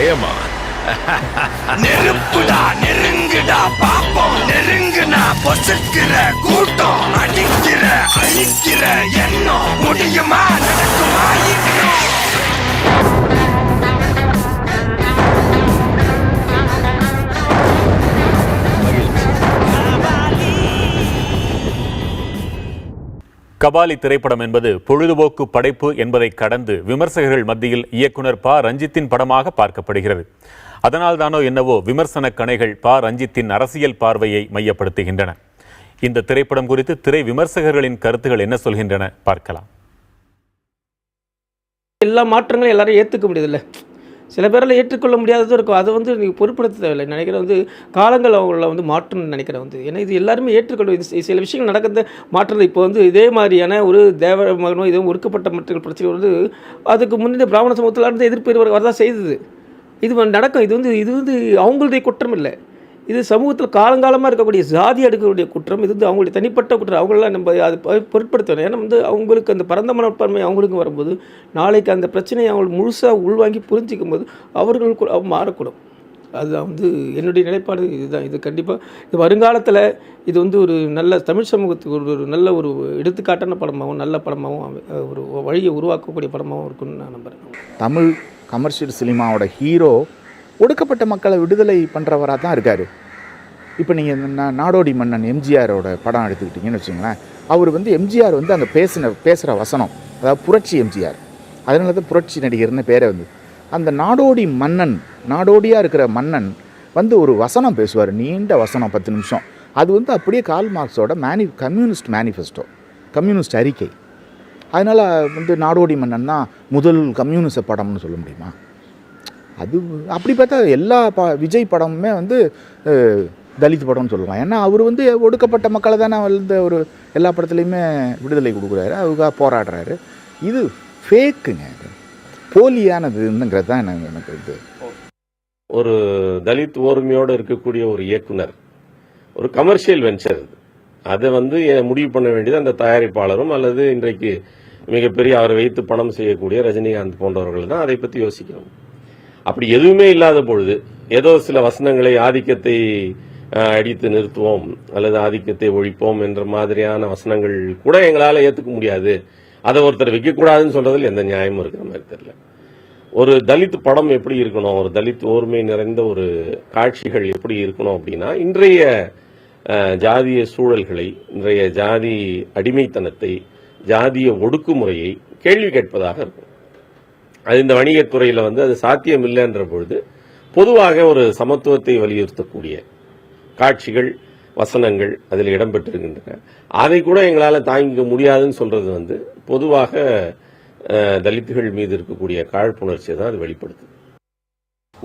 பயமா? நெருப்புடா நெருங்குடா பாப்போம், நெருங்குனா பொசுக்கிற கூட்டம், அடிக்கிற அழிக்கிற எண்ணம், முடியுமா நடக்குமா இன்னும்? கபாலி திரைப்படம் என்பது பொழுதுபோக்கு படைப்பு என்பதை கடந்து விமர்சகர்கள் மத்தியில் இயக்குனர் ப. ரஞ்சித்தின் படமாக பார்க்கப்படுகிறது. அதனால் தானோ என்னவோ விமர்சன கணைகள் ப. ரஞ்சித்தின் அரசியல் பார்வையை மையப்படுத்துகின்றன. இந்த திரைப்படம் குறித்து திரை விமர்சகர்களின் கருத்துகள் என்ன சொல்கின்றன பார்க்கலாம். எல்லா மாற்றங்களும் எல்லாரும் ஏற்றுக்க முடியதில்லை. சில பேரில் ஏற்றுக்கொள்ள முடியாததும் இருக்கும். அதை நீங்கள் பொருட்படுத்த தேவையில்லை. நினைக்கிறேன் காலங்கள் அவங்கள மாற்றணும்னு நினைக்கிறேன். ஏன்னா இது எல்லாருமே ஏற்றுக்கொள்ள, இது சில விஷயங்கள் நடக்கிறது மாற்றது. இப்போ இதே மாதிரியான ஒரு தேவ மகனோ இதுவும் ஒடுக்கப்பட்ட மக்கள் பிரச்சனை அதுக்கு முன்னே பிராமண சமூகத்தில் இருந்து எதிர்ப்பு வரதான் செய்தது. இது நடக்கும். இது அவங்களுடைய குற்றம் இல்லை. இது சமூகத்தில் காலங்காலமாக இருக்கக்கூடிய ஜாதி அடுக்கக்கூடிய குற்றம். இது அவங்களுடைய தனிப்பட்ட குற்றம். அவங்களெலாம் நம்ம அது பொருட்படுத்தணும். ஏன்னா அவங்களுக்கு அந்த பரந்த மனப்பான்மை அவங்களுக்கு வரும்போது நாளைக்கு அந்த பிரச்சனையை அவங்களுக்கு முழுசாக உள்வாங்கி புரிஞ்சிக்கும் போது அவர்களுக்கு மாறக்கூடும். அதுதான் என்னுடைய நிலைப்பாடு. இதுதான். இது கண்டிப்பாக இது வருங்காலத்தில் இது ஒரு நல்ல தமிழ் சமூகத்துக்கு ஒரு நல்ல ஒரு எடுத்துக்காட்டான படமாகவும் நல்ல படமாகவும் ஒரு வழியை உருவாக்கக்கூடிய படமாகவும் இருக்குன்னு நான் நம்புகிறேன். தமிழ் கமர்ஷியல் சினிமாவோட ஹீரோ ஒடுக்கப்பட்ட மக்களை விடுதலை பண்ணுறவராக தான் இருக்கார். இப்போ நீங்கள் நாடோடி மன்னன் எம்ஜிஆரோட படம் எடுத்துக்கிட்டிங்கன்னு வச்சுங்களேன். அவர் எம்ஜிஆர் அங்கே பேசுகிற வசனம், அதாவது புரட்சி எம்ஜிஆர், அதனால தான் புரட்சி நடிகர்னு பேரை அந்த நாடோடி மன்னன், நாடோடியாக இருக்கிற மன்னன் ஒரு வசனம் பேசுவார், நீண்ட வசனம், 10 நிமிஷம். அது அப்படியே கால் மார்க்ஸோட கம்யூனிஸ்ட் மேனிஃபெஸ்டோ, கம்யூனிஸ்ட் அறிக்கை. அதனால் நாடோடி மன்னன் தான் முதல் கம்யூனிஸ்ட் படம்னு சொல்ல முடியுமா? அது அப்படி பார்த்தா எல்லா விஜய் படமுமே தலித் படம்னு சொல்லுவான். ஏன்னா அவர் ஒடுக்கப்பட்ட மக்களை தானே ஒரு எல்லா படத்துலையுமே விடுதலை கொடுக்குறாரு, அதுக்காக போராடுறாரு. இது ஃபேக்குங்க, போலியானதுங்கிறது தான் எனக்கு இது. ஒரு தலித் ஓர்மையோடு இருக்கக்கூடிய ஒரு இயக்குனர், ஒரு கமர்ஷியல் வெஞ்சர், அதை முடிவு பண்ண வேண்டியது அந்த தயாரிப்பாளரும் அல்லது இன்றைக்கு மிகப்பெரிய அவரை வைத்து பணம் செய்யக்கூடிய ரஜினிகாந்த் போன்றவர்கள் தான் அதை பற்றி யோசிக்கணும். அப்படி எதுவுமே இல்லாத பொழுது ஏதோ சில வசனங்களை ஆதிக்கத்தை அடித்து நிறுத்துவோம் அல்லது ஆதிக்கத்தை ஒழிப்போம் என்ற மாதிரியான வசனங்கள் கூட எங்களால் ஏற்றுக்க முடியாது, அதை ஒருத்தர் வைக்கக்கூடாதுன்னு சொல்றதில் எந்த நியாயமும் இருக்கிற மாதிரி தெரியல. ஒரு தலித் படம் எப்படி இருக்கணும், ஒரு தலித் ஓர்மை நிறைந்த ஒரு காட்சிகள் எப்படி இருக்கணும் அப்படின்னா, இன்றைய ஜாதிய சூழல்களை, இன்றைய ஜாதி அடிமைத்தனத்தை, ஜாதிய ஒடுக்குமுறையை கேள்வி கேட்பதாக இருக்கும். அது இந்த வணிகத்துறையில் அது சாத்தியம் இல்லைன்ற பொழுது பொதுவாக ஒரு சமத்துவத்தை வலியுறுத்தக்கூடிய காட்சிகள், வசனங்கள் அதில் இடம்பெற்றிருக்கின்றன. அதை கூட எங்களால் தாங்கிக்க முடியாதுன்னு சொல்றது பொதுவாக தலித்துகள் மீது இருக்கக்கூடிய காழ்ப்புணர்ச்சியை தான் அது வெளிப்படுத்துது.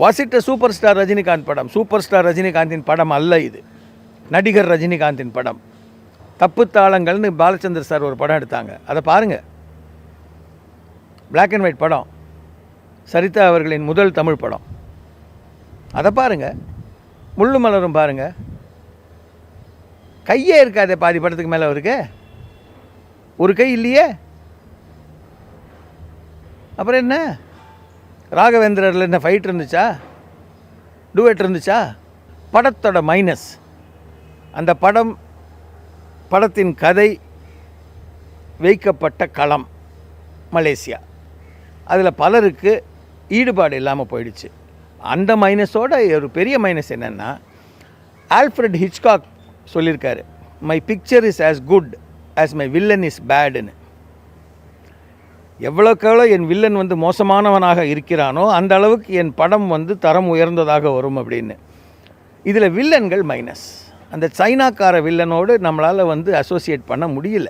வாசிட்ட சூப்பர் ஸ்டார் ரஜினிகாந்த் படம், சூப்பர் ஸ்டார் ரஜினிகாந்தின் படம் அல்ல இது, நடிகர் ரஜினிகாந்தின் படம். தப்பு தாளங்கள்னு பாலச்சந்தர் சார் ஒரு படம் எடுத்தாங்க, அதை பாருங்கள். பிளாக் அண்ட் ஒயிட் படம், சரிதா அவர்களின் முதல் தமிழ் படம், அதை பாருங்கள். முள்ளு மலரும் பாருங்கள். கையே இருக்காதே பாதி படத்துக்கு மேலே அவருக்கு, ஒரு கை இல்லையே. அப்புறம் என்ன, ராகவேந்திரரில் என்ன ஃபைட் இருந்துச்சா, டூவேட் இருந்துச்சா? படத்தோட மைனஸ் அந்த படத்தின் கதை வைக்கப்பட்ட களம் மலேசியா. அதில் பலருக்கு ஈடுபாடு இல்லாமல் போயிடுச்சு. அந்த மைனஸோட ஒரு பெரிய மைனஸ் என்னென்னா, ஆல்ஃப்ரெட் ஹிச்காக் சொல்லியிருக்காரு, my picture is as good as my villain is பேடுன்னு. எவ்வளோக்கெவ்வளோ என் வில்லன் மோசமானவனாக இருக்கிறானோ அந்த அளவுக்கு என் படம் தரம் உயர்ந்ததாக வரும் அப்படின்னு. இதில் வில்லன்கள் மைனஸ். அந்த சைனாக்கார வில்லனோடு நம்மளால் அசோசியேட் பண்ண முடியல.